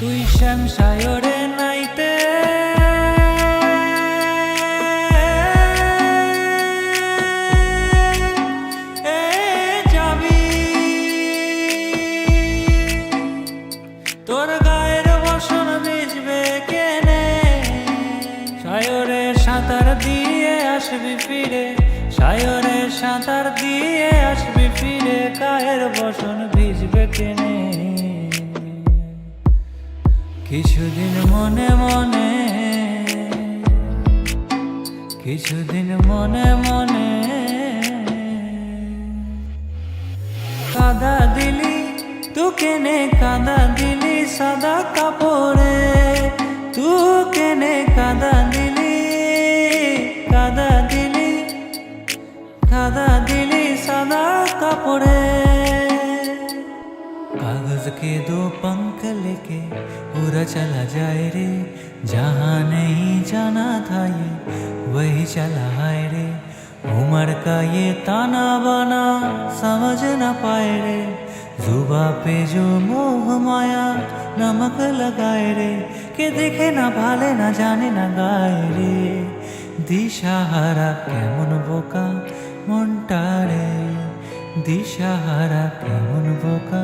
তুই শ্যাম সায়রে নাইতে যাবি, তোর গায়ের বসন ভিজবে কেনে, সায়রে সাঁতার দিয়ে আসবি ফিরে, সায়রে সাঁতার দিয়ে আসবি ফিরে, গায়ের বসন ভিজবে কেনে। কিছুদিন মনে মনে, কিছুদিন মনে মনে কাদা দিলি, তু কেনে কাদা দিলি সাদা কাপড়ে, তু কেনে কাদা দিলি, কাদা দিলি, কাদা দিলি সাদা কাপড়ে। कागज के दो पंख लेके उड़ा चला जाए रे, जहाँ नहीं जाना था ये वही चला है रे, उम्र का ये ताना बाना समझ न पाए रे, जुबा पे जो मोह माया नमक लगाए रे, के देखे ना भाले ना जाने ना गाए रे, दिशाहारा केमन बोका मनटा रे, दिशाहारा केमन बोका।